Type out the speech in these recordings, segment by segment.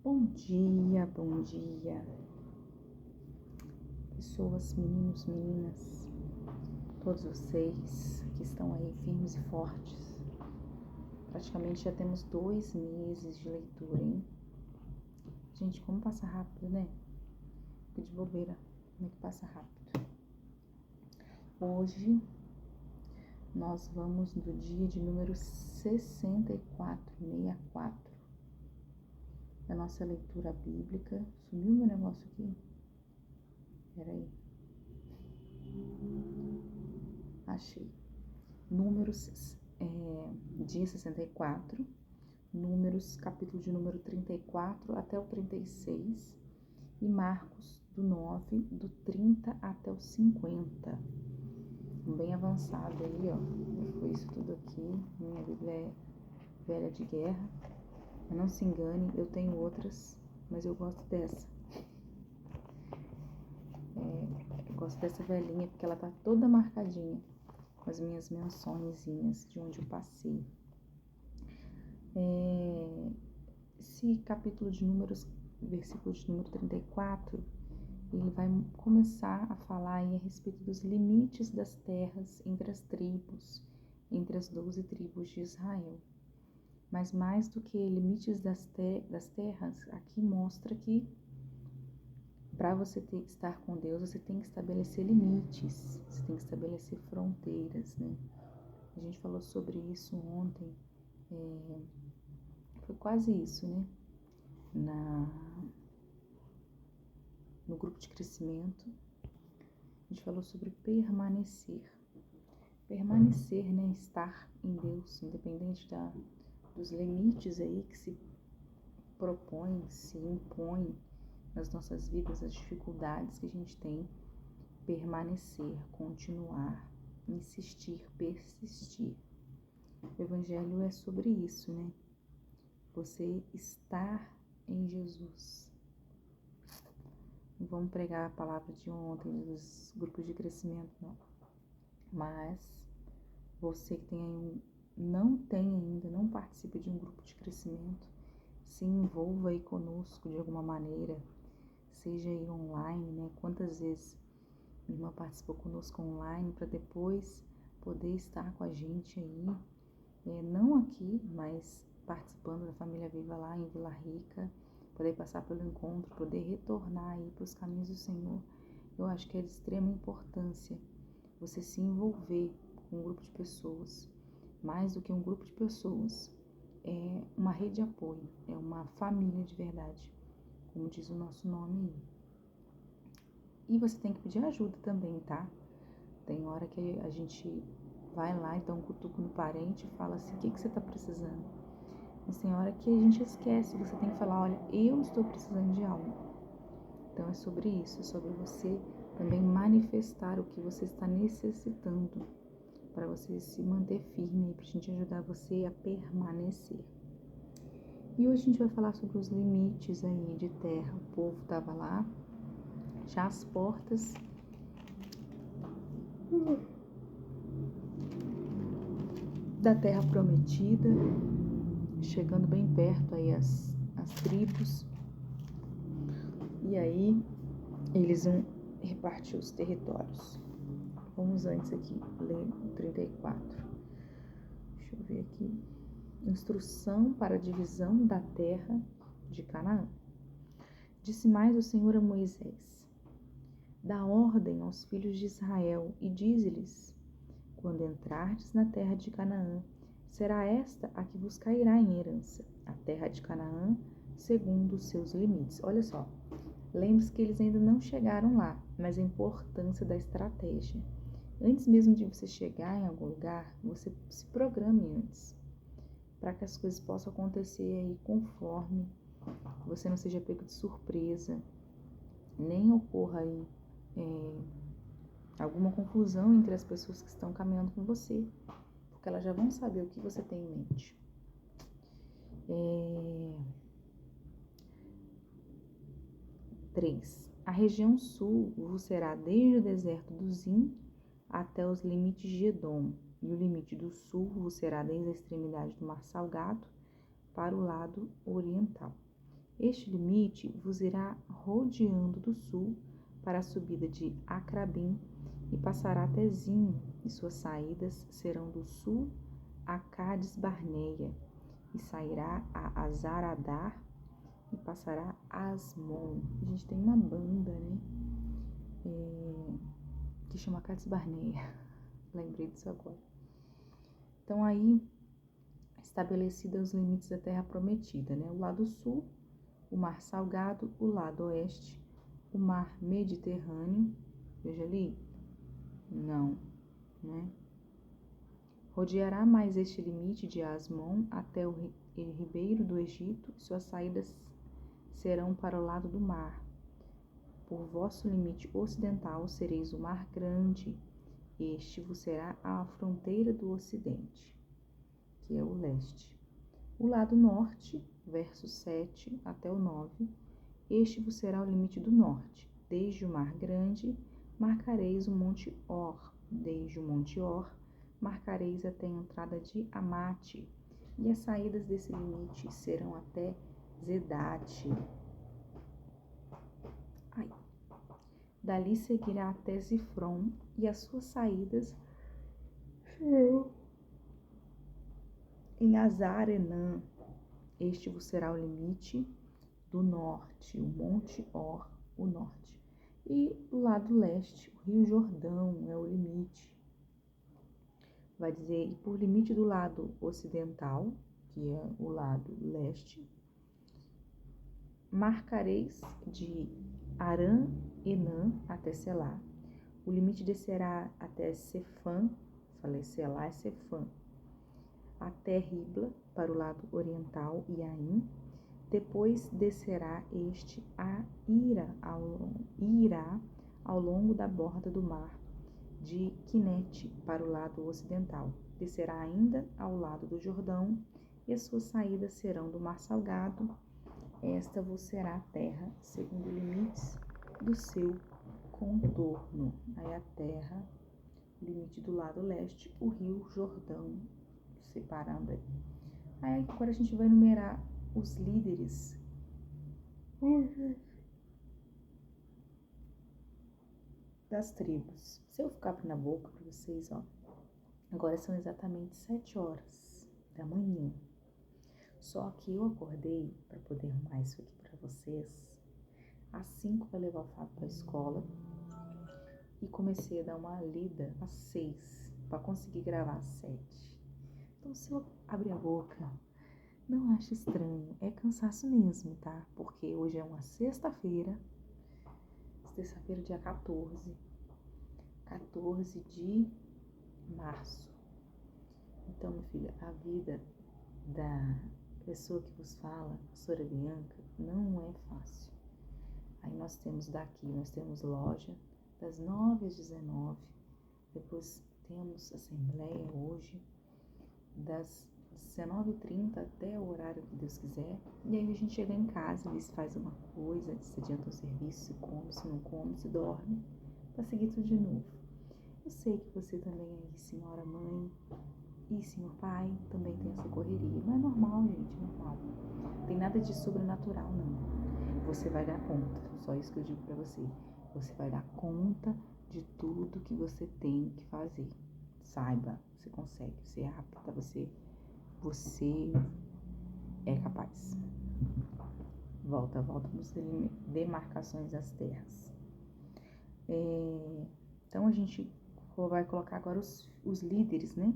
Bom dia, pessoas, meninos, meninas, todos vocês que estão aí firmes e fortes. Praticamente já temos 2 meses de leitura, hein? Gente, como passa rápido, né? Fico de bobeira, como é que passa rápido? Hoje nós vamos do dia de número 64 da nossa leitura bíblica. Sumiu meu negócio aqui? Peraí. Achei. Números, dia 64, Números, capítulo de número 34 até o 36 e Marcos, do 9, do 30 até o 50. Bem avançado aí, ó. Foi isso tudo aqui. Minha Bíblia é velha de guerra. Mas não se engane, eu tenho outras, mas eu gosto dessa. Eu gosto dessa velhinha porque ela tá toda marcadinha com as minhas mençõezinhas de onde eu passei. Esse capítulo de Números, versículo de número 34, ele vai começar a falar aí a respeito dos limites das terras entre as tribos, entre as 12 tribos de Israel. Mas mais do que limites das terras, aqui mostra que para você estar com Deus, você tem que estabelecer limites, você tem que estabelecer fronteiras, né? A gente falou sobre isso ontem, foi quase isso, né? No grupo de crescimento, a gente falou sobre permanecer. Permanecer, né? Estar em Deus, independente dos limites aí que se propõem, se impõem nas nossas vidas, as dificuldades que a gente tem. Permanecer, continuar, insistir, persistir. O Evangelho é sobre isso, né? Você estar em Jesus. Não vamos pregar a palavra de ontem dos grupos de crescimento, não. Mas você que não tem ainda, não participa de um grupo de crescimento, se envolva aí conosco de alguma maneira, seja aí online, né? Quantas vezes minha irmã participou conosco online para depois poder estar com a gente aí, não aqui, mas participando da Família Viva lá em Vila Rica, poder passar pelo encontro, poder retornar aí para os caminhos do Senhor. Eu acho que é de extrema importância você se envolver com um grupo de pessoas. Mais do que um grupo de pessoas, é uma rede de apoio, é uma família de verdade, como diz o nosso nome aí. E você tem que pedir ajuda também, tá? Tem hora que a gente vai lá e dá um cutuco no parente e fala assim, o que você tá precisando? Mas tem hora que a gente esquece, você tem que falar, olha, eu estou precisando de algo. Então é sobre isso, é sobre você também manifestar o que você está necessitando para você se manter firme, para a gente ajudar você a permanecer. E hoje a gente vai falar sobre os limites aí de terra. O povo estava lá, já às portas da terra prometida, chegando bem perto aí as tribos. E aí eles vão repartir os territórios. Vamos antes aqui ler o 34. Deixa eu ver aqui. Instrução para a divisão da terra de Canaã. Disse mais o Senhor a Moisés: dá ordem aos filhos de Israel e dize-lhes: quando entrardes na terra de Canaã, será esta a que vos cairá em herança, a terra de Canaã, segundo os seus limites. Olha só, lembre-se que eles ainda não chegaram lá, mas a importância da estratégia. Antes mesmo de você chegar em algum lugar, você se programe antes, para que as coisas possam acontecer aí conforme você não seja pego de surpresa, nem ocorra aí alguma confusão entre as pessoas que estão caminhando com você, porque elas já vão saber o que você tem em mente. 3. A região sul vos será desde o deserto do Zin até os limites de Edom, e o limite do sul vos será desde a extremidade do Mar Salgado para o lado oriental. Este limite vos irá rodeando do sul para a subida de Acrabim e passará até Zim, e suas saídas serão do sul a Cádiz Barneia, e sairá a Azaradar e passará a Asmon. A gente tem uma banda, né? Que chama Cádiz Barneia. Lembrei disso agora. Então aí, estabelecidos os limites da terra prometida, né? O lado sul, o mar Salgado, o lado oeste, o mar Mediterrâneo. Veja ali. Não, né? Rodeará mais este limite de Asmon até o ribeiro do Egito, e suas saídas serão para o lado do mar. Por vosso limite ocidental sereis o mar grande, este vos será a fronteira do ocidente, que é o leste. O lado norte, verso 7 até o 9, este vos será o limite do norte. Desde o mar grande, marcareis o monte Or. Desde o monte Or, marcareis até a entrada de Amate, e as saídas desse limite serão até Zedate. Dali seguirá até Zifron, e as suas saídas serão em Azar-Enã. Este vos será o limite do norte, o monte Or, o norte. E do lado leste, o rio Jordão é o limite. Vai dizer, e por limite do lado ocidental, que é o lado leste, marcareis de Arã-Enã até Selá. O limite descerá até Sefã, falei Selá é Sefã, até Ribla, para o lado oriental, e Aim. Depois descerá este a Irá ao longo da borda do mar de Quinete para o lado ocidental. Descerá ainda ao lado do Jordão, e as suas saídas serão do mar Salgado. Esta vos será a terra, segundo limites do seu contorno. Aí a terra, limite do lado leste, o rio Jordão, separando aí. Aí agora a gente vai enumerar os líderes das tribos. Se eu ficar abrindo a boca para vocês, ó, agora são exatamente 7 horas da manhã. Só que eu acordei para poder arrumar isso aqui para vocês às 5 para levar o Fábio para a escola, e comecei a dar uma lida às 6 para conseguir gravar às 7. Então, se eu abrir a boca, não ache estranho, é cansaço mesmo, tá? Porque hoje é uma sexta-feira, dia 14 de março. Então, minha filha, a vida da pessoa que vos fala, a Sora Bianca, não é fácil. Aí nós temos loja das 9 às 19, depois temos assembleia hoje, das 19h30 até o horário que Deus quiser, e aí a gente chega em casa, eles faz uma coisa, se adianta um serviço, se come, se não come, se dorme, para seguir tudo de novo. Eu sei que você também aí, senhora mãe e senhor pai, também tem essa correria, mas é normal, gente, normal. Não tem nada de sobrenatural, não. Você vai dar conta, só isso que eu digo para você. Você vai dar conta de tudo que você tem que fazer. Saiba, você consegue, você é apta, você é capaz. Volta nos demarcações das terras. Então a gente vai colocar agora os líderes, né?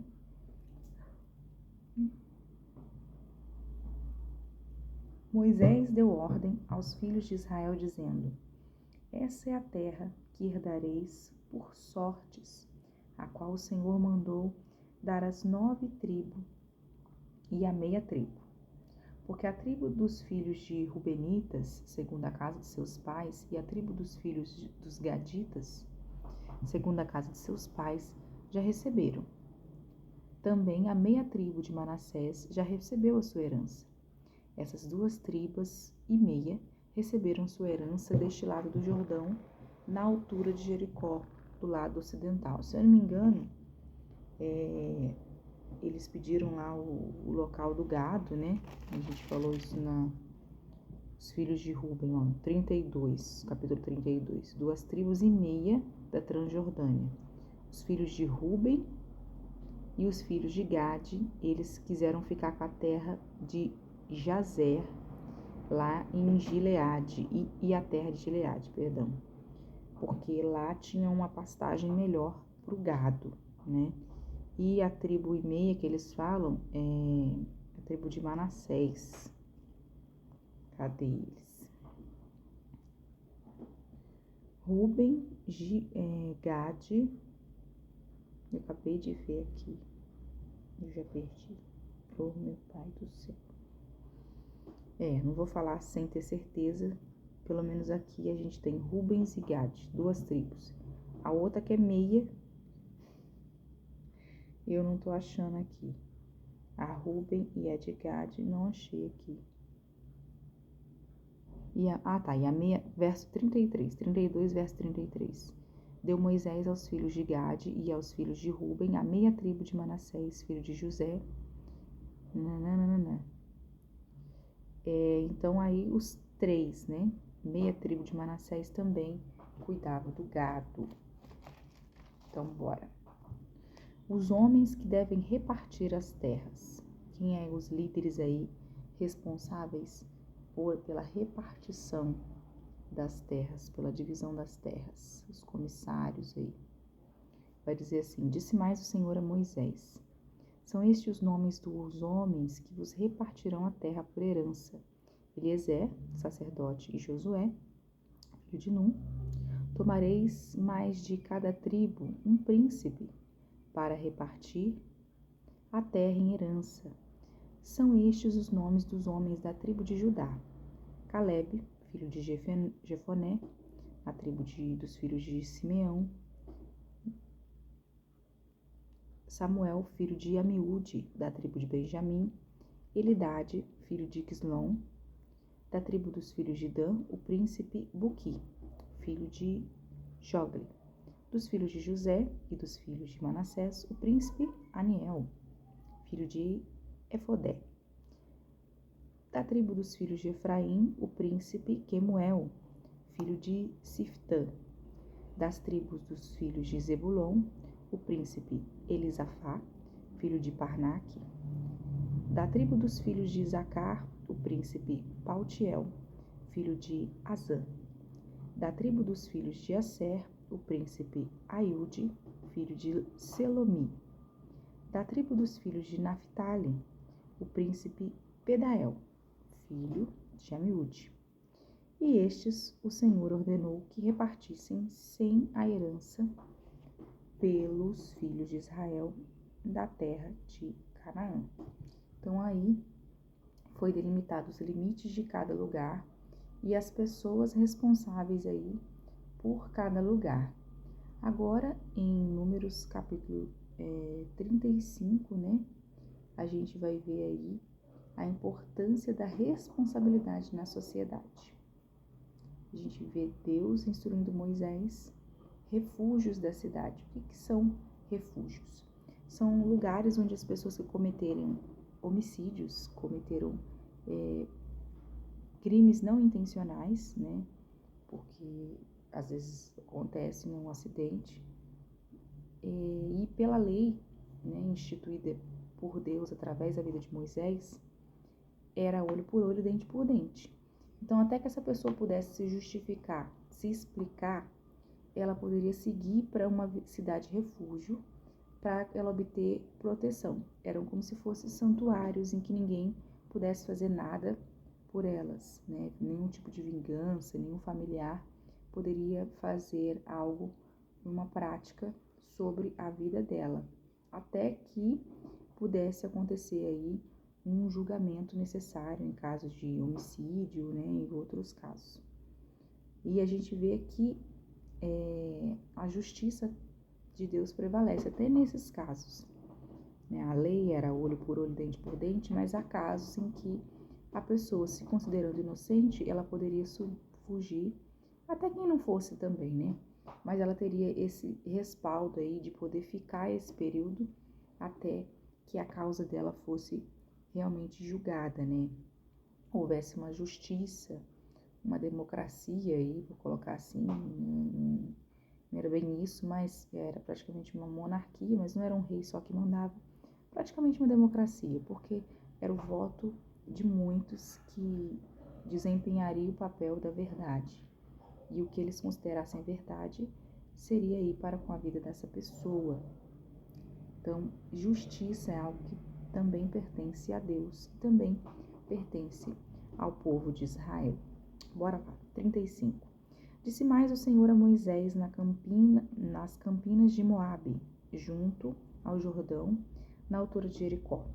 Moisés deu ordem aos filhos de Israel, dizendo: essa é a terra que herdareis por sortes, a qual o Senhor mandou dar às 9 tribos e à meia tribo. Porque a tribo dos filhos de Rubenitas, segundo a casa de seus pais, e a tribo dos filhos dos Gaditas, segundo a casa de seus pais, já receberam. Também a meia tribo de Manassés já recebeu a sua herança. Essas 2 tribos e meia receberam sua herança deste lado do Jordão, na altura de Jericó, do lado ocidental. Se eu não me engano, eles pediram lá o local do gado, né? A gente falou isso Os filhos de Ruben, ó, 32, capítulo 32. 2,5 tribos da Transjordânia. Os filhos de Ruben e os filhos de Gade, eles quiseram ficar com a terra de Jazer, lá em Gileade, e a terra de Gileade, perdão. Porque lá tinha uma pastagem melhor para o gado, né? E a tribo e meia que eles falam é a tribo de Manassés. Cadê eles? Ruben, Gade, eu acabei de ver aqui, eu já perdi. Oh, meu pai do céu. Não vou falar sem ter certeza. Pelo menos aqui a gente tem Rubens e Gade, 2 tribos. A outra que é meia, eu não tô achando aqui. A Ruben e a de Gade, não achei aqui. E a meia, verso 33, 32, verso 33. Deu Moisés aos filhos de Gade e aos filhos de Ruben, a meia tribo de Manassés, filho de José. Então aí os 3, né? Meia tribo de Manassés também cuidava do gado. Então, bora. Os homens que devem repartir as terras. Quem é os líderes aí responsáveis pela repartição das terras, pela divisão das terras? Os comissários aí. Vai dizer assim: disse mais o Senhor a Moisés: são estes os nomes dos homens que vos repartirão a terra por herança. Eliezer, sacerdote, e Josué, filho de Num. Tomareis mais de cada tribo um príncipe para repartir a terra em herança. São estes os nomes dos homens da tribo de Judá: Caleb, filho de Jefoné, a tribo dos filhos de Simeão; Samuel, filho de Amiúde, da tribo de Benjamim; Elidade, filho de Quislom, da tribo dos filhos de Dan, o príncipe Buqui, filho de Jogli; dos filhos de José e dos filhos de Manassés, o príncipe Aniel, filho de Efodé; da tribo dos filhos de Efraim, o príncipe Quemuel, filho de Siftã; das tribos dos filhos de Zebulon, o príncipe Elisafá, filho de Parnaque; da tribo dos filhos de Isacar, o príncipe Paltiel, filho de Azã; da tribo dos filhos de Asser, o príncipe Aiude, filho de Selomi; da tribo dos filhos de Naphtali, o príncipe Pedael, filho de Amiúde. E estes o Senhor ordenou que repartissem sem a herança pelos filhos de Israel da terra de Canaã. Então aí foi delimitado os limites de cada lugar e as pessoas responsáveis aí por cada lugar. Agora, em Números capítulo 35, né, a gente vai ver aí a importância da responsabilidade na sociedade. A gente vê Deus instruindo Moisés, refúgios da cidade. O que são refúgios? São lugares onde as pessoas que cometerem homicídios, cometeram crimes não intencionais, né, porque às vezes acontece um acidente, e pela lei, né, instituída por Deus através da vida de Moisés, era olho por olho, dente por dente. Então, até que essa pessoa pudesse se justificar, se explicar, ela poderia seguir para uma cidade refúgio para ela obter proteção. Eram como se fossem santuários em que ninguém pudesse fazer nada por elas, né? Nenhum tipo de vingança, nenhum familiar poderia fazer algo, uma prática sobre a vida dela, até que pudesse acontecer aí um julgamento necessário em casos de homicídio, né, e outros casos. E a gente vê que a justiça de Deus prevalece até nesses casos, né? A lei era olho por olho, dente por dente, mas há casos em que a pessoa, se considerando inocente, ela poderia fugir, até quem não fosse também, né? Mas ela teria esse respaldo aí de poder ficar esse período até que a causa dela fosse realmente julgada, né? Houvesse uma justiça uma democracia aí, vou colocar assim, não era bem isso, mas era praticamente uma monarquia, mas não era um rei só que mandava, praticamente uma democracia, porque era o voto de muitos que desempenharia o papel da verdade. E o que eles considerassem verdade seria ir para com a vida dessa pessoa. Então, justiça é algo que também pertence a Deus e também pertence ao povo de Israel. Bora lá, 35. Disse mais o Senhor a Moisés nas campinas de Moabe, junto ao Jordão, na altura de Jericó.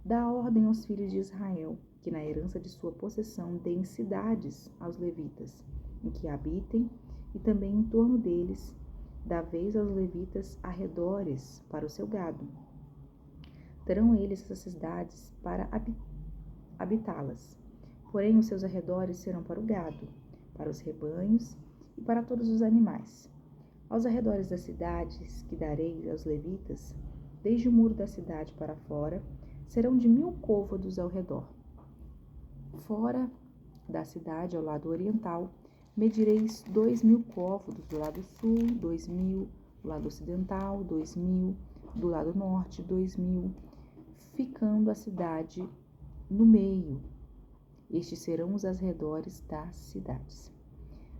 Dá ordem aos filhos de Israel, que na herança de sua possessão deem cidades aos levitas, em que habitem, e também em torno deles, dá vez aos levitas arredores para o seu gado. Terão eles essas cidades para habitá-las, porém os seus arredores serão para o gado, para os rebanhos e para todos os animais. Aos arredores das cidades que darei aos levitas, desde o muro da cidade para fora, serão de 1000 côvados ao redor. Fora da cidade, ao lado oriental, medireis 2000 côvados do lado sul, 2000 do lado ocidental, 2000 do lado norte, 2000, ficando a cidade no meio. Estes serão os arredores das cidades.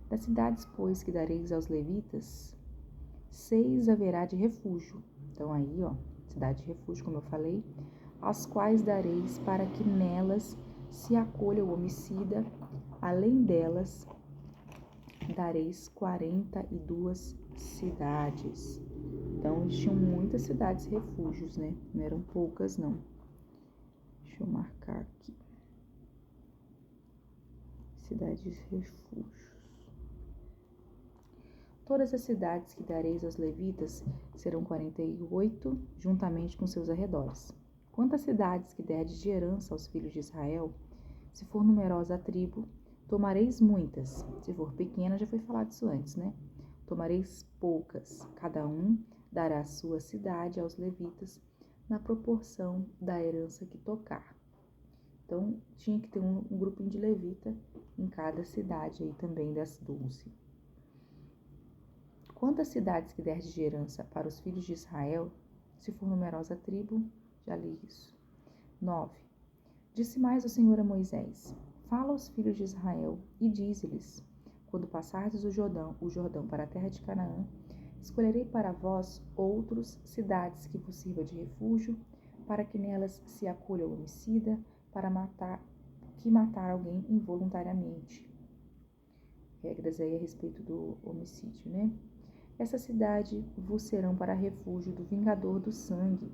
Das cidades, pois, que dareis aos levitas, 6 haverá de refúgio. Então aí, cidade de refúgio, como eu falei, as quais dareis para que nelas se acolha o homicida. Além delas, dareis 42 cidades. Então, eles tinham muitas cidades refúgios, né? Não eram poucas, não. Deixa eu marcar aqui. Cidades refúgios. Todas as cidades que dareis aos levitas serão 48, juntamente com seus arredores. Quantas cidades que derdes de herança aos filhos de Israel, se for numerosa a tribo, tomareis muitas. Se for pequena, já foi falado isso antes, né? Tomareis poucas. Cada um dará a sua cidade aos levitas, na proporção da herança que tocar. Então, tinha que ter um grupinho de levita em cada cidade aí também das 12. Quantas cidades que derdes de herança para os filhos de Israel, se for numerosa a tribo, já li isso. 9. Disse mais o Senhor a Moisés: Fala aos filhos de Israel e dize-lhes: Quando passardes o Jordão para a terra de Canaã, escolherei para vós outras cidades que vos sirva de refúgio, para que nelas se acolha o homicida, para matar alguém involuntariamente. Regras aí a respeito do homicídio, né? Essa cidade vos serão para refúgio do vingador do sangue,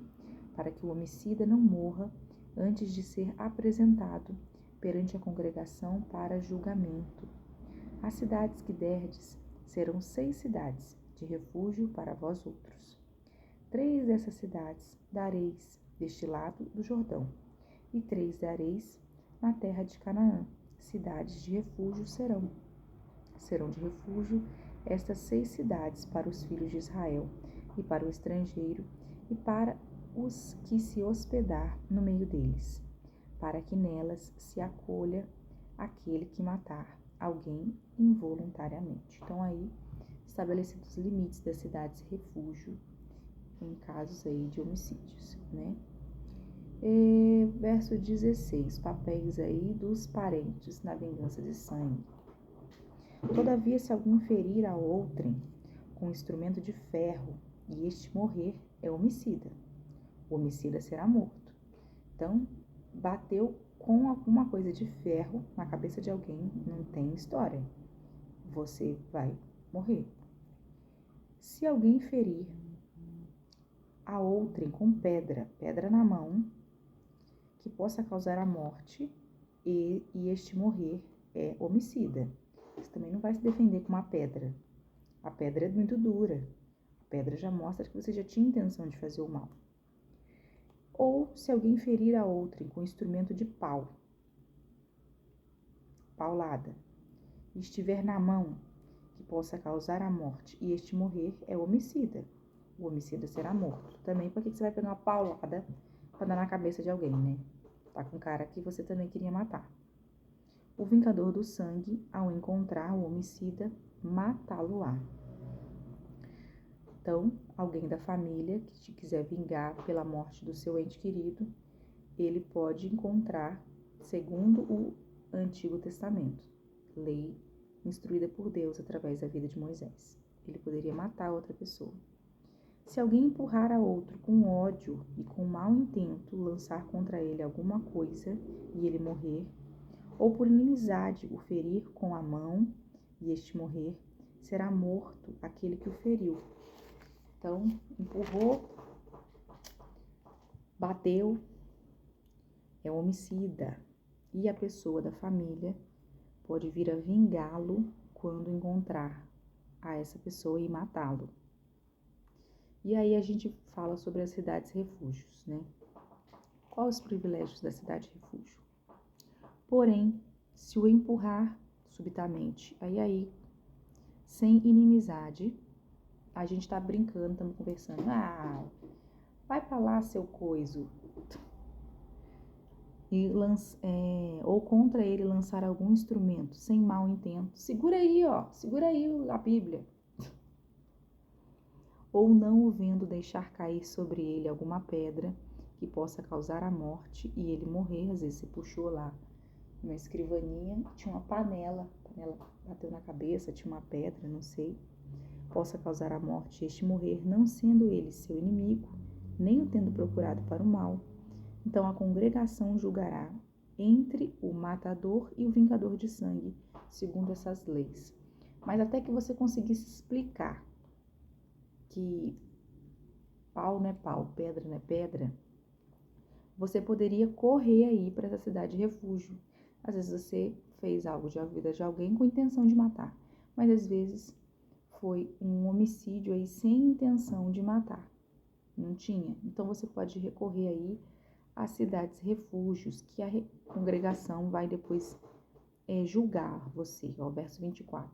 para que o homicida não morra antes de ser apresentado perante a congregação para julgamento. As cidades que derdes serão 6 cidades de refúgio para vós outros. 3 dessas cidades dareis deste lado do Jordão, e 3 dareis na terra de Canaã. Cidades de refúgio serão de refúgio estas 6 cidades para os filhos de Israel, e para o estrangeiro, e para os que se hospedar no meio deles, para que nelas se acolha aquele que matar alguém involuntariamente. Então aí, estabelecidos os limites das cidades refúgio, em casos aí de homicídios, né? Verso 16, papéis aí dos parentes na vingança de sangue. Todavia, se alguém ferir a outrem com instrumento de ferro e este morrer, é homicida. O homicida será morto. Então, bateu com alguma coisa de ferro na cabeça de alguém, não tem história. Você vai morrer. Se alguém ferir a outrem com pedra na mão, que possa causar a morte e este morrer, é homicida. Você também não vai se defender com uma pedra. A pedra é muito dura. A pedra já mostra que você já tinha intenção de fazer o mal. Ou se alguém ferir a outrem com instrumento de pau, paulada, e estiver na mão, que possa causar a morte, e este morrer, é homicida. O homicida será morto. Também, por que você vai pegar uma paulada para dar na cabeça de alguém, né? Tá com cara que você também queria matar. o vingador do sangue, ao encontrar o homicida, matá-lo-á. Então, alguém da família que te quiser vingar pela morte do seu ente querido, ele pode encontrar, segundo o Antigo Testamento, lei instruída por Deus através da vida de Moisés. Ele poderia matar outra pessoa. Se alguém empurrar a outro com ódio e com mau intento lançar contra ele alguma coisa e ele morrer, ou por inimizade o ferir com a mão e este morrer, será morto aquele que o feriu. Então, empurrou, bateu, é homicida. E a pessoa da família pode vir a vingá-lo quando encontrar a essa pessoa e matá-lo. E aí a gente fala sobre as cidades refúgios, né? Quais os privilégios da cidade refúgio? Porém, se o empurrar subitamente, aí, sem inimizade, a gente tá brincando, estamos conversando, vai pra lá, seu coiso. Ou contra ele lançar algum instrumento sem mau intento. Segura aí a Bíblia. Ou não o vendo deixar cair sobre ele alguma pedra que possa causar a morte e ele morrer. Às vezes você puxou lá uma escrivaninha, tinha uma panela bateu na cabeça, tinha uma pedra, não sei, possa causar a morte e este morrer, não sendo ele seu inimigo, nem o tendo procurado para o mal. Então a congregação julgará entre o matador e o vingador de sangue, segundo essas leis. Mas até que você conseguisse explicar que pau não é pau, pedra não é pedra, você poderia correr aí para essa cidade de refúgio. Às vezes você fez algo de vida de alguém com intenção de matar, mas às vezes foi um homicídio aí sem intenção de matar, não tinha. Então você pode recorrer aí às cidades refúgios, que a congregação vai depois julgar você, ó, verso 24.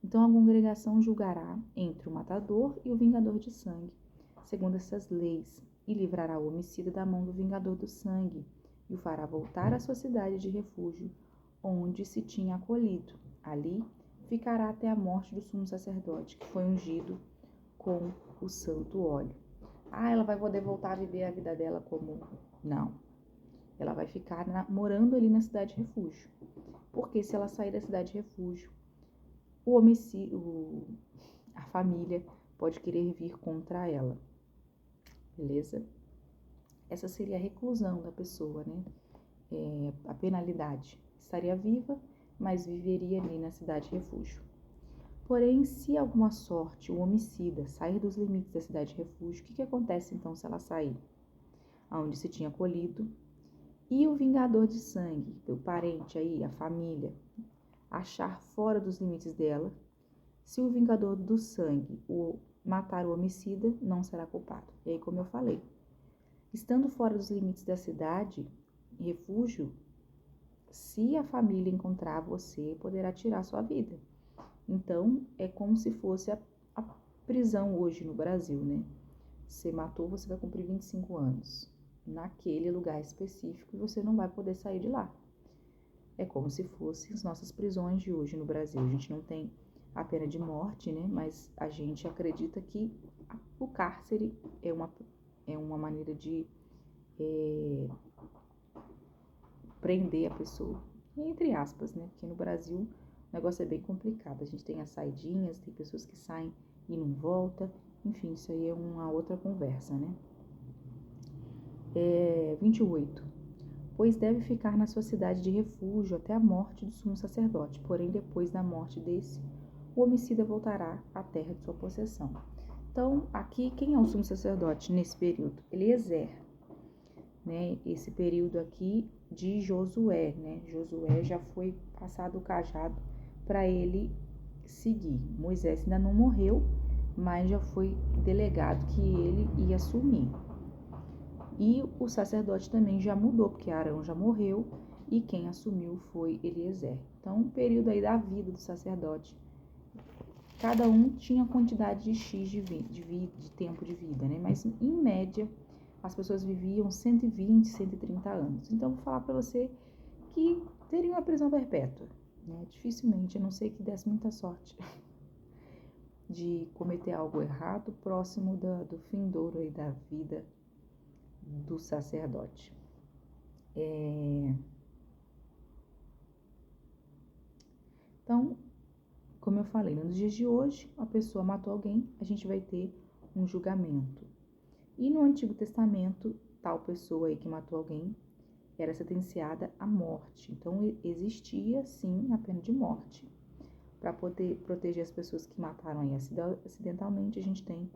Então a congregação julgará entre o matador e o vingador de sangue, segundo essas leis, e livrará o homicida da mão do vingador do sangue, e o fará voltar à sua cidade de refúgio, onde se tinha acolhido. Ali ficará até a morte do sumo sacerdote, que foi ungido com o santo óleo. Ela vai poder voltar a viver a vida dela como... Não. Ela vai ficar morando ali na cidade de refúgio. Porque se ela sair da cidade de refúgio, a família pode querer vir contra ela. Beleza? Essa seria a reclusão da pessoa, né? A penalidade. Estaria viva, mas viveria ali na cidade de refúgio. Porém, se alguma sorte o homicida sair dos limites da cidade de refúgio, o que acontece então se ela sair? Aonde se tinha acolhido, e o vingador de sangue, o parente aí, a família, achar fora dos limites dela, se o vingador do sangue matar o homicida, não será culpado. E aí, como eu falei, estando fora dos limites da cidade, refúgio, se a família encontrar você, poderá tirar sua vida. Então, é como se fosse a prisão hoje no Brasil, né? Você matou, você vai cumprir 25 anos naquele lugar específico e você não vai poder sair de lá. É como se fossem as nossas prisões de hoje no Brasil. A gente não tem a pena de morte, né? Mas a gente acredita que o cárcere é uma maneira de prender a pessoa. Entre aspas, né? Porque no Brasil o negócio é bem complicado. A gente tem as saidinhas, tem pessoas que saem e não voltam. Enfim, isso aí é uma outra conversa, né? 28. Pois deve ficar na sua cidade de refúgio até a morte do sumo sacerdote. Porém, depois da morte desse, o homicida voltará à terra de sua possessão. Então, aqui, quem é o sumo sacerdote nesse período? Eliezer, né? Esse período aqui de Josué, né? Josué já foi passado o cajado para ele seguir. Moisés ainda não morreu, mas já foi delegado que ele ia assumir. E o sacerdote também já mudou, porque Arão já morreu e quem assumiu foi Eliezer. Então, o período aí da vida do sacerdote, cada um tinha quantidade de X de tempo de vida, né? Mas, em média, as pessoas viviam 120, 130 anos. Então, eu vou falar para você que teriam a prisão perpétua, né? Dificilmente, a não ser que desse muita sorte de cometer algo errado próximo do findouro aí da vida do sacerdote. Então, como eu falei, nos dias de hoje, a pessoa matou alguém, a gente vai ter um julgamento. E no Antigo Testamento, tal pessoa aí que matou alguém era sentenciada à morte. Então, existia, sim, a pena de morte. Para poder proteger as pessoas que mataram aí acidentalmente, a gente tem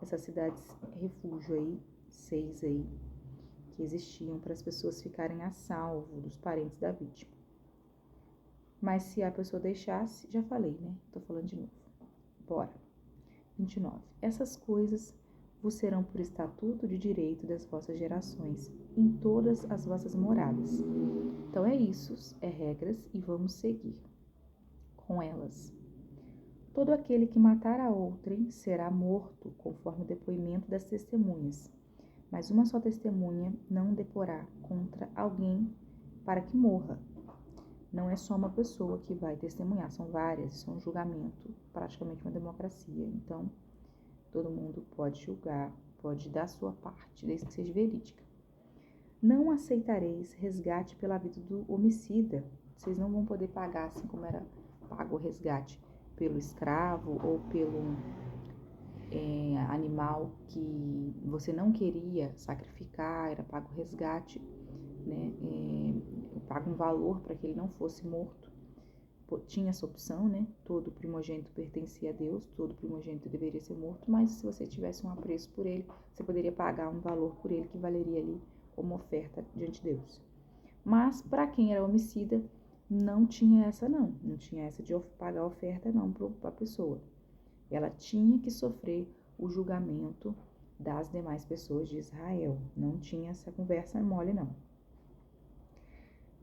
essas cidades refúgio aí, 6 aí, que existiam para as pessoas ficarem a salvo dos parentes da vítima. Mas se a pessoa deixasse, já falei, né? Tô falando de novo. Bora. 29. Essas coisas vos serão por estatuto de direito das vossas gerações, em todas as vossas moradas. Então é isso, é regras e vamos seguir com elas. Todo aquele que matar a outrem será morto, conforme o depoimento das testemunhas. Mas uma só testemunha não deporá contra alguém para que morra. Não é só uma pessoa que vai testemunhar, são várias, isso é um julgamento, praticamente uma democracia. Então, todo mundo pode julgar, pode dar sua parte, desde que seja verídica. Não aceitareis resgate pela vida do homicida. Vocês não vão poder pagar, assim como era pago o resgate pelo escravo ou pelo animal que você não queria sacrificar, era pago o resgate, né? Paga um valor para que ele não fosse morto. Tinha essa opção, né? Todo primogênito pertencia a Deus, todo primogênito deveria ser morto, mas se você tivesse um apreço por ele, você poderia pagar um valor por ele que valeria ali como oferta diante de Deus. Mas para quem era homicida, não tinha essa não tinha essa de pagar oferta não para a pessoa. Ela tinha que sofrer o julgamento das demais pessoas de Israel. Não tinha essa conversa mole não.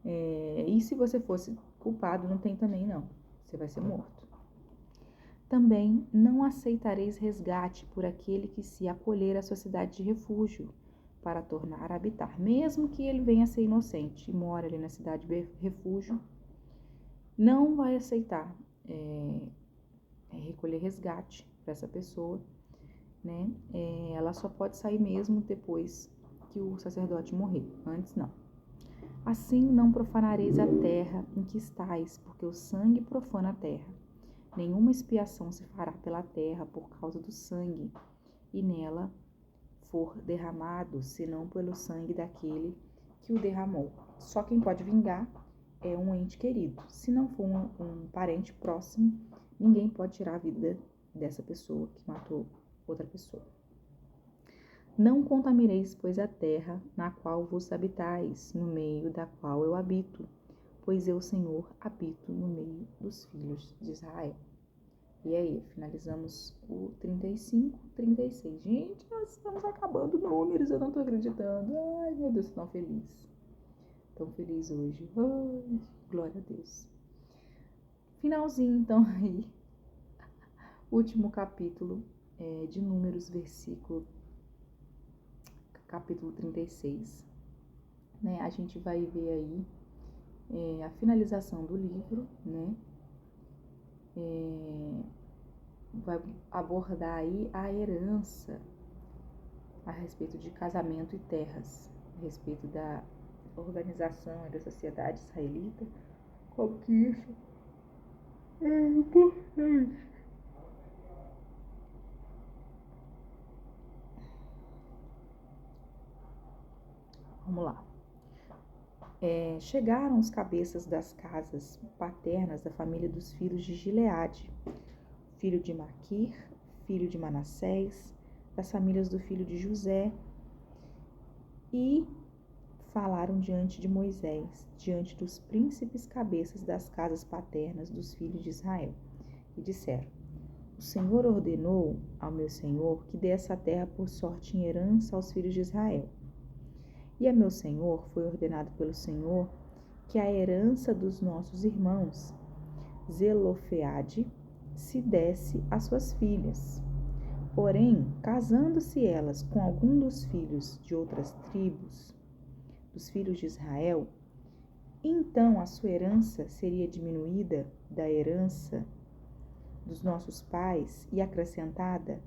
E se você fosse culpado, não tem também não. Você vai ser morto. Também não aceitareis resgate por aquele que se acolher à sua cidade de refúgio para tornar a habitar, mesmo que ele venha a ser inocente e mora ali na cidade de refúgio, não vai aceitar recolher resgate para essa pessoa, né? Ela só pode sair mesmo depois que o sacerdote morrer, antes não. Assim não profanareis a terra em que estáis, porque o sangue profana a terra. Nenhuma expiação se fará pela terra por causa do sangue, e nela for derramado, senão pelo sangue daquele que o derramou. Só quem pode vingar é um ente querido. Se não for um parente próximo, ninguém pode tirar a vida dessa pessoa que matou outra pessoa. Não contamineis, pois, a terra na qual vos habitais, no meio da qual eu habito, pois eu, Senhor, habito no meio dos filhos de Israel. E aí, finalizamos o 35, 36. Gente, nós estamos acabando números, eu não tô acreditando. Ai, meu Deus, tô tão feliz. Tão feliz hoje. Ai, glória a Deus. Finalzinho, então, aí. Último capítulo de Números, capítulo 36. Né? A gente vai ver aí a finalização do livro, né? Vai abordar aí a herança a respeito de casamento e terras, a respeito da organização da sociedade israelita, como que isso é importante. Vamos lá. Chegaram os cabeças das casas paternas da família dos filhos de Gileade, filho de Maquir, filho de Manassés, das famílias do filho de José, e falaram diante de Moisés, diante dos príncipes cabeças das casas paternas dos filhos de Israel, e disseram: O Senhor ordenou ao meu senhor que dê essa terra por sorte em herança aos filhos de Israel. E a meu senhor foi ordenado pelo Senhor que a herança dos nossos irmãos, Zelofeade, se desse às suas filhas. Porém, casando-se elas com algum dos filhos de outras tribos, dos filhos de Israel, Então a sua herança seria diminuída da herança dos nossos pais e acrescentada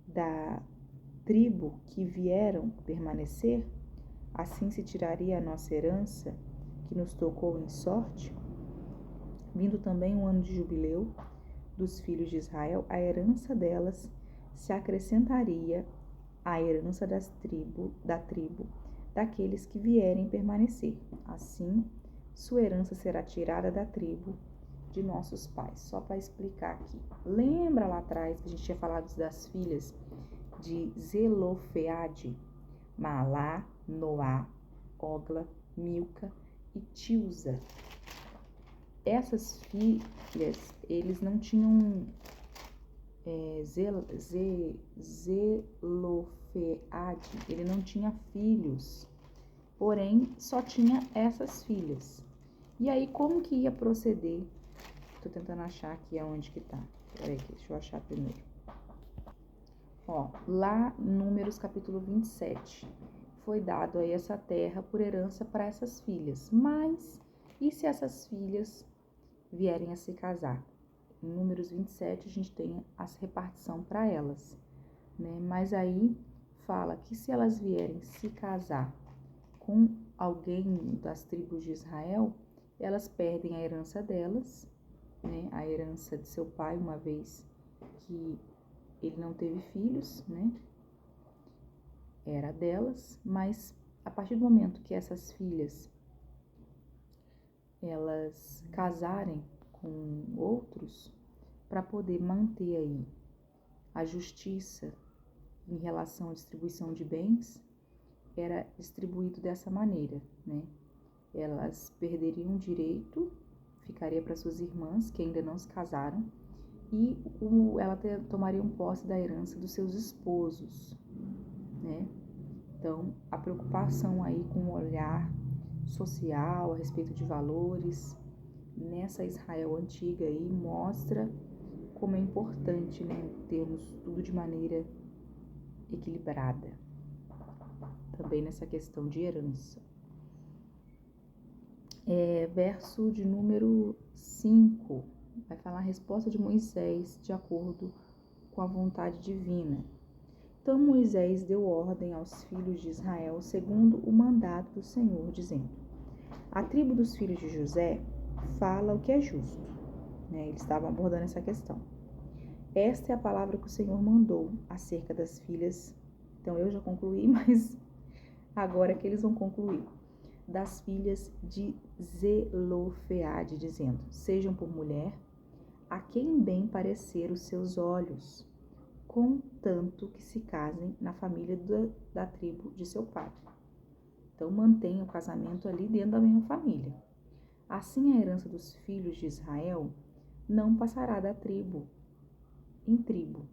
da tribo que vieram permanecer? Assim se tiraria a nossa herança, que nos tocou em sorte? Vindo também o ano de jubileu dos filhos de Israel, a herança delas se acrescentaria à herança da tribo daqueles que vierem permanecer. Assim, sua herança será tirada da tribo de nossos pais. Só para explicar aqui. Lembra lá atrás que a gente tinha falado das filhas de Zelofeade? Malá, Noá, Ogla, Milca e Tilza. Essas filhas, eles não tinham Zelofeade, ele não tinha filhos, porém só tinha essas filhas. E aí como que ia proceder? Tô tentando achar aqui aonde que tá. Peraí, deixa eu achar primeiro. Lá Números capítulo 27, foi dado aí essa terra por herança para essas filhas. Mas, e se essas filhas vierem a se casar? Em Números 27 a gente tem a repartição para elas, né? Mas aí fala que se elas vierem se casar com alguém das tribos de Israel, elas perdem a herança delas, né? A herança de seu pai, uma vez que ele não teve filhos, né? Era delas, mas a partir do momento que essas filhas elas casarem com outros, para poder manter aí a justiça em relação à distribuição de bens, era distribuído dessa maneira, né? Elas perderiam o direito, ficaria para suas irmãs que ainda não se casaram, e ela tomaria posse da herança dos seus esposos, né? Então, a preocupação aí com o olhar social a respeito de valores nessa Israel antiga aí mostra como é importante, né, termos tudo de maneira equilibrada. Também nessa questão de herança. Verso de número 5, vai falar a resposta de Moisés de acordo com a vontade divina. Então Moisés deu ordem aos filhos de Israel segundo o mandato do Senhor, dizendo: a tribo dos filhos de José fala o que é justo, né? Eles estavam abordando essa questão. Esta é a palavra que o Senhor mandou acerca das filhas. Então eu já concluí, mas agora é que eles vão concluir. Das filhas de Zelofeade, dizendo: sejam por mulher a quem bem parecer os seus olhos, contanto que se casem na família da tribo de seu pai. Então mantenha o casamento ali dentro da mesma família. Assim a herança dos filhos de Israel não passará da tribo em tribo,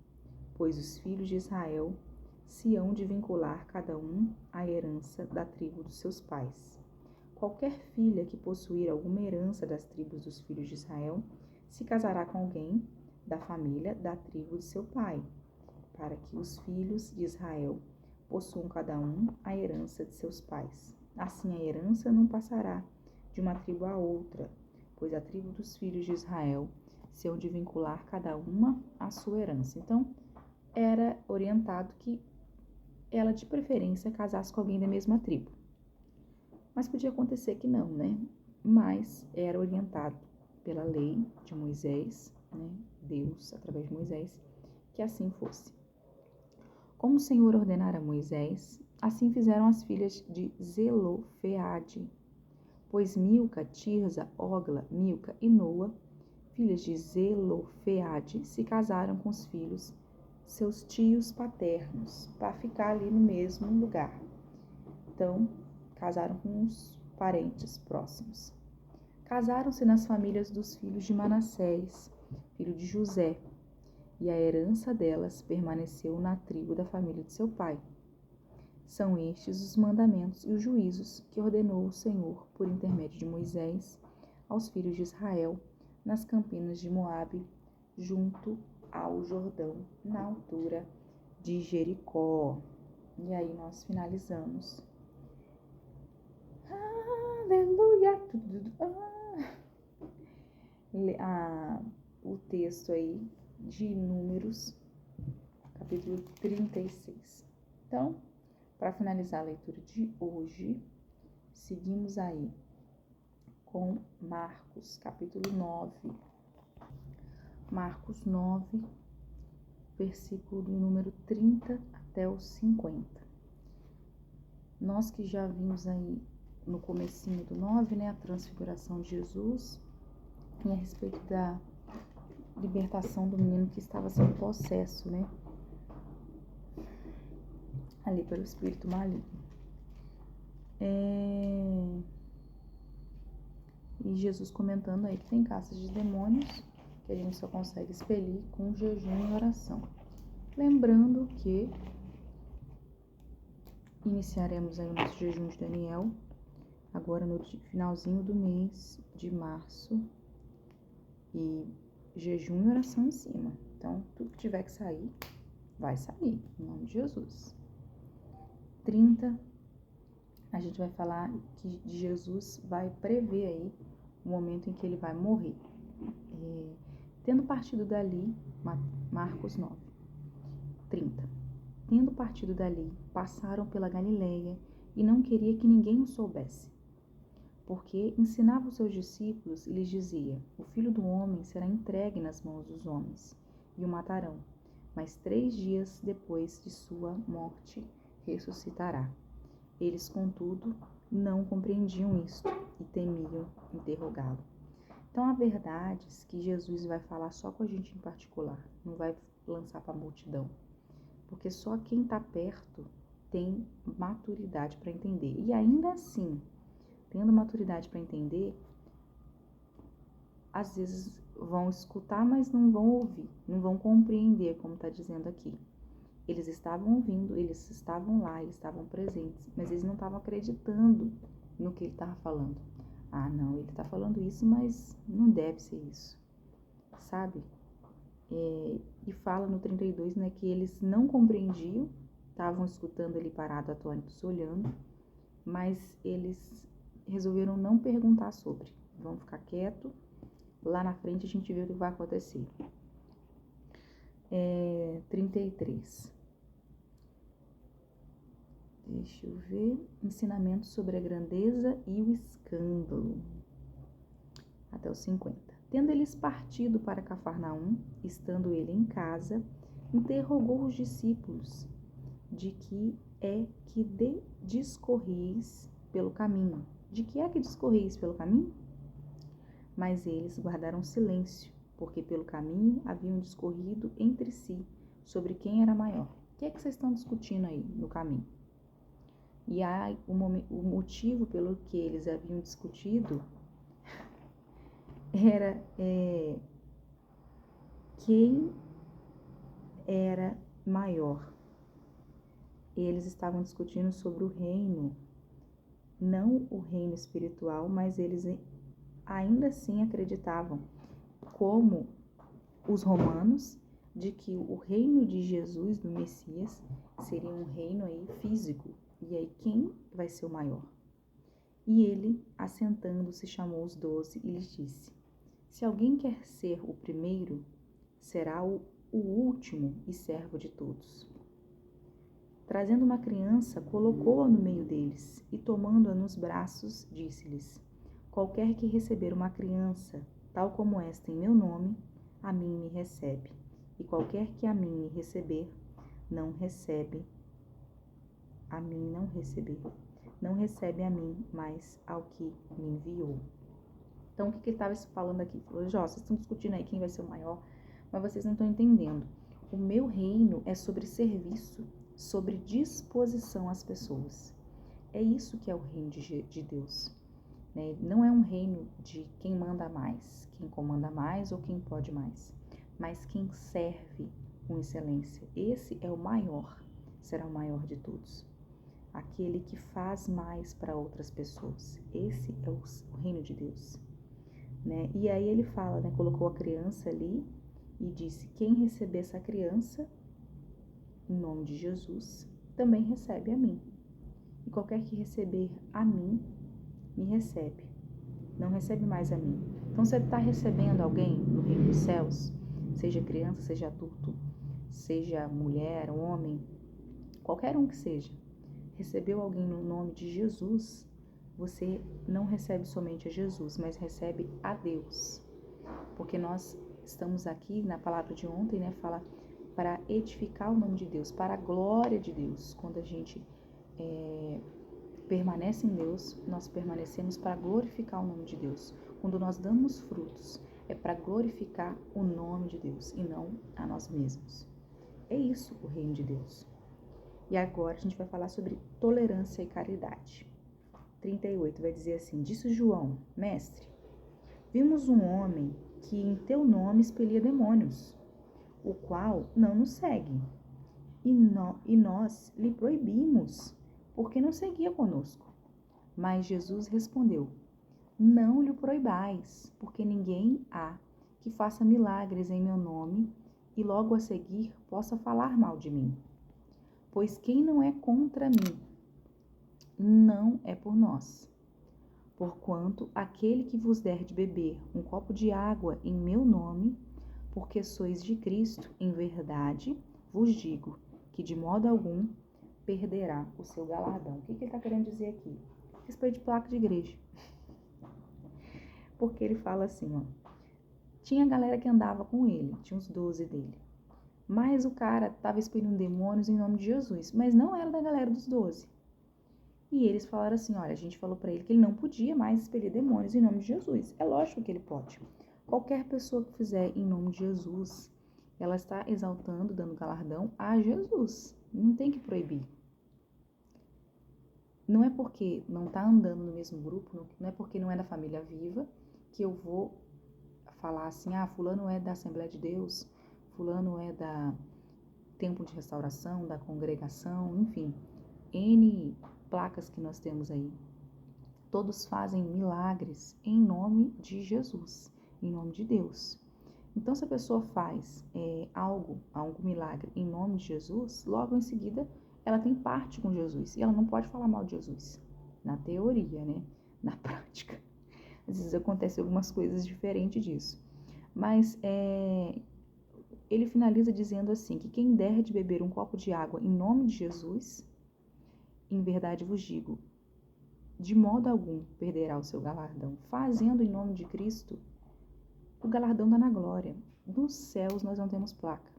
pois os filhos de Israel se hão de vincular cada um à herança da tribo dos seus pais. Qualquer filha que possuir alguma herança das tribos dos filhos de Israel se casará com alguém da família da tribo de seu pai, para que os filhos de Israel possuam cada um a herança de seus pais. Assim a herança não passará de uma tribo a outra, pois a tribo dos filhos de Israel se hão de vincular cada uma à sua herança. Então, era orientado que ela de preferência casasse com alguém da mesma tribo. Mas podia acontecer que não, né? Mas era orientado pela lei de Moisés, né? Deus, através de Moisés, que assim fosse. Como o Senhor ordenara a Moisés, assim fizeram as filhas de Zelofeade. Pois Milca, Tirza, Ogla, Milca e Noa, filhas de Zelofeade, se casaram com os filhos, seus tios paternos, para ficar ali no mesmo lugar. Então, casaram com os parentes próximos. Casaram-se nas famílias dos filhos de Manassés, filho de José, e a herança delas permaneceu na tribo da família de seu pai. São estes os mandamentos e os juízos que ordenou o Senhor por intermédio de Moisés aos filhos de Israel nas campinas de Moabe, junto ao Jordão, na altura de Jericó. E aí nós finalizamos. Aleluia! O texto aí de Números, capítulo 36. Então, para finalizar a leitura de hoje, seguimos aí com Marcos, capítulo 9. Marcos 9, versículo do número 30 até o 50. Nós que já vimos aí no comecinho do 9, né, a transfiguração de Jesus, e a respeito da libertação do menino que estava sendo possesso, né, ali pelo espírito maligno. E Jesus comentando aí que tem caças de demônios que a gente só consegue expelir com jejum e oração. Lembrando que iniciaremos aí o nosso jejum de Daniel, agora no finalzinho do mês de março, e jejum e oração em cima. Então, tudo que tiver que sair, vai sair, em nome de Jesus. 30, a gente vai falar que Jesus vai prever aí o momento em que ele vai morrer. Tendo partido dali, Marcos 9, 30. Tendo partido dali, passaram pela Galileia e não queria que ninguém o soubesse, porque ensinava os seus discípulos e lhes dizia: o Filho do Homem será entregue nas mãos dos homens e o matarão, mas 3 dias depois de sua morte ressuscitará. Eles, contudo, não compreendiam isto e temiam interrogá-lo. Então, há verdades que Jesus vai falar só com a gente em particular, não vai lançar para a multidão, porque só quem está perto tem maturidade para entender. E ainda assim, tendo maturidade para entender, às vezes vão escutar, mas não vão ouvir, não vão compreender, como está dizendo aqui. Eles estavam ouvindo, eles estavam lá, eles estavam presentes, mas eles não estavam acreditando no que ele estava falando. Ah, não, ele está falando isso, mas não deve ser isso, sabe? E fala no 32, né, que eles não compreendiam, estavam escutando ele parado, atônitos, olhando, mas eles resolveram não perguntar sobre. Vamos ficar quieto, lá na frente a gente vê o que vai acontecer. 33. Deixa eu ver. Ensinamento sobre a grandeza e o escândalo. Até os 50. Tendo eles partido para Cafarnaum, estando ele em casa, interrogou os discípulos de que é que discorrieis pelo caminho. De que é que discorrieis pelo caminho? Mas eles guardaram silêncio, porque pelo caminho haviam discorrido entre si sobre quem era maior. O que é que vocês estão discutindo aí no caminho? E aí, o motivo pelo que eles haviam discutido era quem era maior. Eles estavam discutindo sobre o reino, não o reino espiritual, mas eles ainda assim acreditavam, como os romanos, de que o reino de Jesus, do Messias, seria um reino aí físico. E aí quem vai ser o maior? E ele, assentando-se, chamou os 12 e lhes disse: se alguém quer ser o primeiro, será o último e servo de todos. Trazendo uma criança, colocou-a no meio deles e, tomando-a nos braços, disse-lhes: qualquer que receber uma criança, tal como esta em meu nome, a mim me recebe. E qualquer que a mim me receber, não recebe a mim, não recebe a mim, mas ao que me enviou. Então, o que ele estava falando aqui? Ele falou: vocês estão discutindo aí quem vai ser o maior, mas vocês não estão entendendo. O meu reino é sobre serviço, sobre disposição às pessoas. É isso que é o reino de Deus. Né? Não é um reino de quem manda mais, quem comanda mais ou quem pode mais, mas quem serve com excelência. Esse é o maior, será o maior de todos. Aquele que faz mais para outras pessoas. Esse é o reino de Deus. Né? E aí ele fala, né? Colocou a criança ali e disse: quem receber essa criança, em nome de Jesus, também recebe a mim. E qualquer que receber a mim, me recebe. não recebe mais a mim. Então, você está recebendo alguém no reino dos céus, seja criança, seja adulto, seja mulher, homem, qualquer um que seja, recebeu alguém no nome de Jesus, você não recebe somente a Jesus, mas recebe a Deus. Porque nós estamos aqui, na palavra de ontem, né, fala para edificar o nome de Deus, para a glória de Deus. Quando a gente permanece em Deus, nós permanecemos para glorificar o nome de Deus. Quando nós damos frutos, é para glorificar o nome de Deus e não a nós mesmos. É isso o reino de Deus. E agora a gente vai falar sobre tolerância e caridade. 38 vai dizer assim: disse João, mestre, vimos um homem que em teu nome expelia demônios, o qual não nos segue. E nós lhe proibimos, porque não seguia conosco. Mas Jesus respondeu: não lhe proibais, porque ninguém há que faça milagres em meu nome e logo a seguir possa falar mal de mim. Pois quem não é contra mim, não é por nós. Porquanto aquele que vos der de beber um copo de água em meu nome, porque sois de Cristo, em verdade vos digo que de modo algum perderá o seu galardão. O que ele está querendo dizer aqui? Respeito de placa de igreja. Porque ele fala assim, ó, tinha galera que andava com ele, tinha uns 12 dele. Mas o cara estava expelindo demônios em nome de Jesus, mas não era da galera dos 12. E eles falaram assim, olha, a gente falou para ele que ele não podia mais expelir demônios em nome de Jesus. É lógico que ele pode. Qualquer pessoa que fizer em nome de Jesus, ela está exaltando, dando galardão a Jesus. Não tem que proibir. Não é porque não está andando no mesmo grupo, não é porque não é da família viva, que eu vou falar assim, fulano é da Assembleia de Deus, fulano é da Templo de Restauração, da Congregação, enfim, N placas que nós temos aí. Todos fazem milagres em nome de Jesus, em nome de Deus. Então, se a pessoa faz algo milagre em nome de Jesus, logo em seguida ela tem parte com Jesus e ela não pode falar mal de Jesus. Na teoria, né? Na prática. Às vezes acontecem algumas coisas diferentes disso. Mas ele finaliza dizendo assim, que quem der de beber um copo de água em nome de Jesus, em verdade vos digo, de modo algum perderá o seu galardão. Fazendo em nome de Cristo, o galardão está na glória. Nos céus nós não temos placa.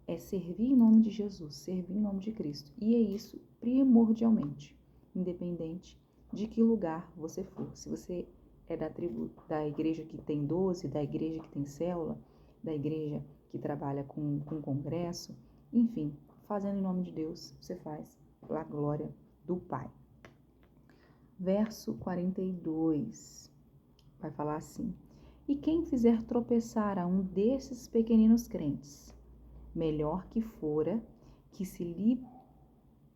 É servir em nome de Jesus, servir em nome de Cristo. E é isso primordialmente, independente de que lugar você for. Se você é da tribo da igreja que tem 12, da igreja que tem célula, da igreja que trabalha com congresso, enfim, fazendo em nome de Deus, você faz a glória do Pai. Verso 42, vai falar assim: e quem fizer tropeçar a um desses pequeninos crentes, melhor que fora que se lhe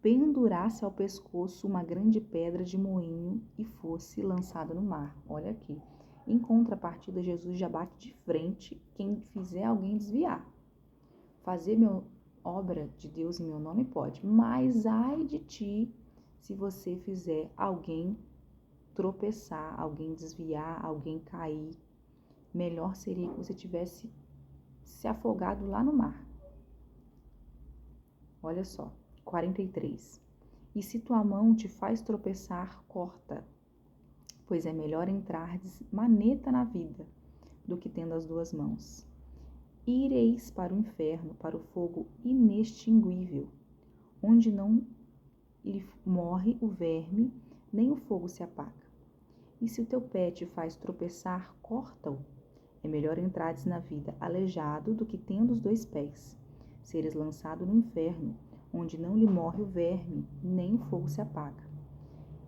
pendurasse ao pescoço uma grande pedra de moinho e fosse lançado no mar. Olha aqui. Em contrapartida, Jesus já bate de frente quem fizer alguém desviar. Fazer obra de Deus em meu nome pode, mas ai de ti se você fizer alguém tropeçar, alguém desviar, alguém cair. Melhor seria que você tivesse se afogado lá no mar. Olha só, 43. E se tua mão te faz tropeçar, corta, pois é melhor entrardes maneta na vida do que tendo as duas mãos. Ireis para o inferno, para o fogo inextinguível, onde não lhe morre o verme, nem o fogo se apaga. E se o teu pé te faz tropeçar, corta-o. É melhor entrares na vida aleijado do que tendo os 2 pés, seres lançado no inferno, onde não lhe morre o verme, nem o fogo se apaga.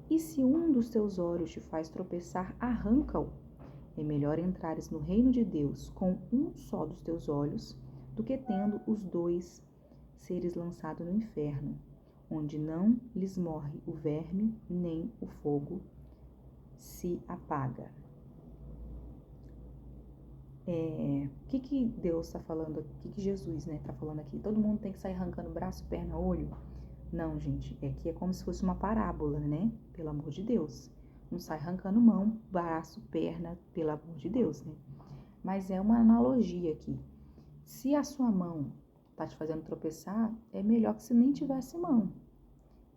E se um dos teus olhos te faz tropeçar, arranca-o. É melhor entrares no reino de Deus com um só dos teus olhos, do que tendo os 2 seres lançado no inferno, onde não lhes morre o verme, nem o fogo se apaga. O que Deus está falando, o que Jesus está falando aqui? Todo mundo tem que sair arrancando braço, perna, olho? Não, gente, aqui é como se fosse uma parábola, né? Pelo amor de Deus. Não sai arrancando mão, braço, perna, pelo amor de Deus, né? Mas é uma analogia aqui. Se a sua mão tá te fazendo tropeçar, é melhor que se nem tivesse mão.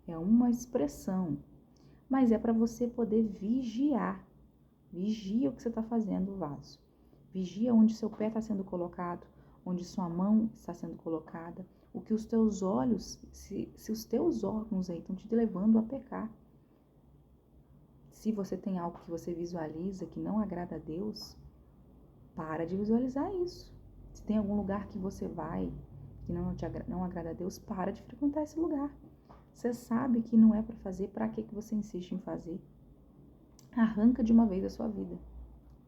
É uma expressão. Mas é para você poder vigiar. Vigia o que você está fazendo, vaso. Vigia onde seu pé está sendo colocado, onde sua mão está sendo colocada, o que os teus olhos, se os teus órgãos aí estão te levando a pecar. Se você tem algo que você visualiza que não agrada a Deus, para de visualizar isso. Se tem algum lugar que você vai que não agrada a Deus, para de frequentar esse lugar. Você sabe que não é para fazer, para que você insiste em fazer? Arranca de uma vez a sua vida.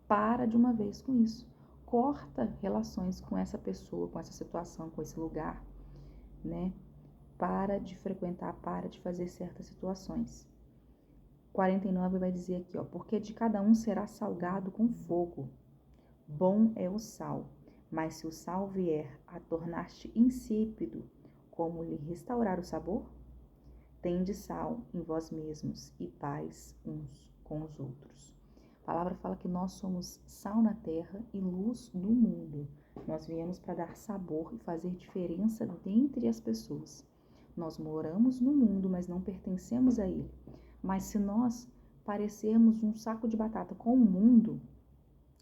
Para de uma vez com isso. Corta relações com essa pessoa, com essa situação, com esse lugar, né? Para de frequentar, para de fazer certas situações. 49 vai dizer aqui, ó, porque de cada um será salgado com fogo. Bom é o sal, mas se o sal vier a tornar-te insípido, como lhe restaurar o sabor? Tende sal em vós mesmos e paz uns com os outros. A palavra fala que nós somos sal na terra e luz do mundo. Nós viemos para dar sabor e fazer diferença dentre as pessoas. Nós moramos no mundo, mas não pertencemos a ele. Mas se nós parecermos um saco de batata com o mundo,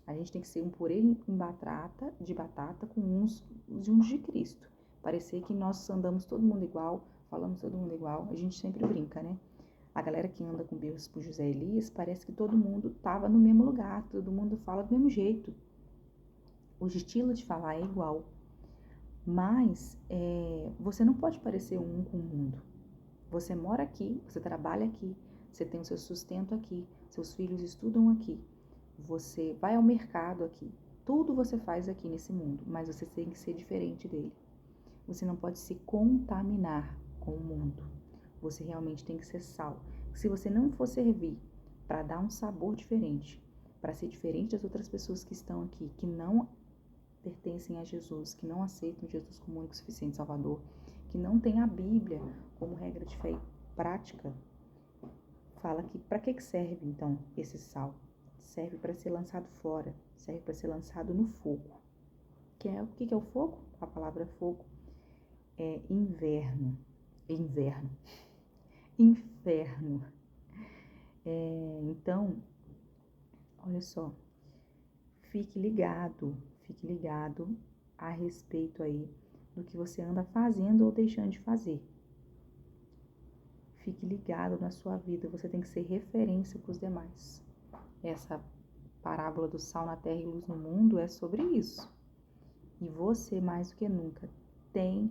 a gente tem que ser um purê de batata com uns de Cristo. Parecer que nós andamos todo mundo igual, falamos todo mundo igual. A gente sempre brinca, né? A galera que anda com Bispo José Elias, parece que todo mundo tava no mesmo lugar, todo mundo fala do mesmo jeito. O estilo de falar é igual. Mas você não pode parecer um com o mundo. Você mora aqui, você trabalha aqui, você tem o seu sustento aqui, seus filhos estudam aqui, você vai ao mercado aqui. Tudo você faz aqui nesse mundo, mas você tem que ser diferente dele. Você não pode se contaminar com o mundo. Você realmente tem que ser sal. Se você não for servir para dar um sabor diferente, para ser diferente das outras pessoas que estão aqui, que não pertencem a Jesus, que não aceitam Jesus como único e suficiente Salvador, que não tem a Bíblia como regra de fé e prática, fala que para que serve então esse sal? Serve para ser lançado fora, serve para ser lançado no fogo. O que é o fogo? A palavra fogo é inferno. Então, olha só, fique ligado a respeito aí do que você anda fazendo ou deixando de fazer. Fique ligado na sua vida, você tem que ser referência para os demais. Essa parábola do sal na terra e luz no mundo é sobre isso. E você, mais do que nunca, tem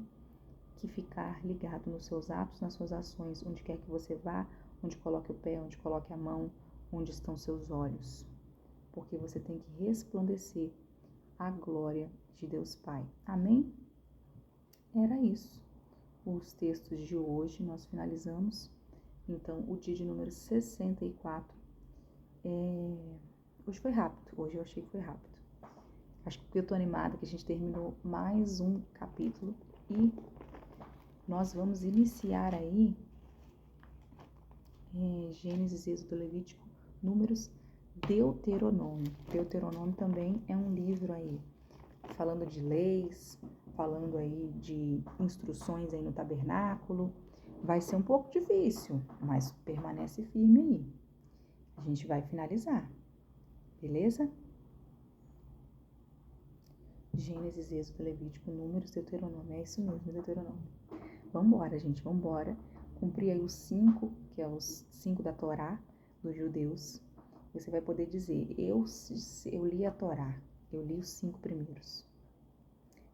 que ficar ligado nos seus atos, nas suas ações, onde quer que você vá, onde coloque o pé, onde coloque a mão, onde estão seus olhos. Porque você tem que resplandecer a glória de Deus Pai. Amém? Era isso. Os textos de hoje nós finalizamos. Então, o dia de número 64. Hoje foi rápido. Hoje eu achei que foi rápido. Acho que eu tô animada que a gente terminou mais um capítulo e nós vamos iniciar aí Gênesis, Êxodo, Levítico, Números, Deuteronômio. Deuteronômio também é um livro aí, falando de leis, falando aí de instruções aí no tabernáculo. Vai ser um pouco difícil, mas permanece firme aí. A gente vai finalizar, beleza? Gênesis, Êxodo, Levítico, Números, Deuteronômio. É isso mesmo, Deuteronômio. Vambora, gente, vambora. Cumprir aí os 5, que é os 5 da Torá, dos judeus. Você vai poder dizer, eu li a Torá, eu li os 5 primeiros.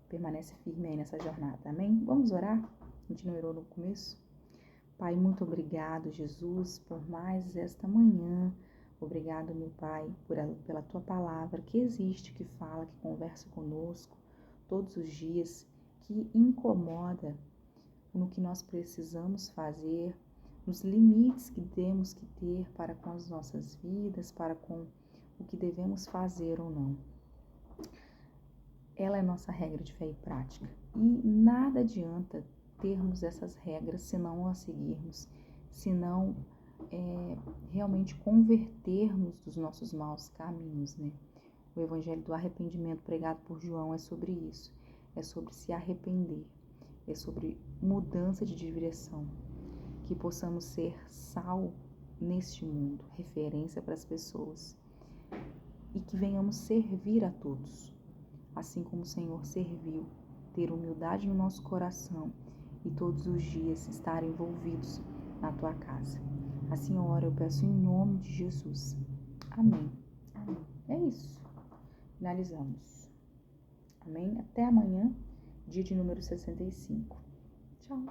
Permanece firme aí nessa jornada, amém? Vamos orar? A gente não orou no começo? Pai, muito obrigado, Jesus, por mais esta manhã. Obrigado, meu Pai, pela Tua palavra que existe, que fala, que conversa conosco todos os dias, que incomoda no que nós precisamos fazer, nos limites que temos que ter para com as nossas vidas, para com o que devemos fazer ou não. Ela é nossa regra de fé e prática. E nada adianta termos essas regras se não as seguirmos, se não realmente convertermos dos nossos maus caminhos, né? O evangelho do arrependimento pregado por João é sobre isso, é sobre se arrepender, é sobre mudança de direção, que possamos ser sal neste mundo, referência para as pessoas, e que venhamos servir a todos, assim como o Senhor serviu, ter humildade no nosso coração e todos os dias estar envolvidos na tua casa. Assim eu oro, eu peço em nome de Jesus. Amém. Amém. É isso. Finalizamos. Amém? Até amanhã, dia de número 65. Tchau.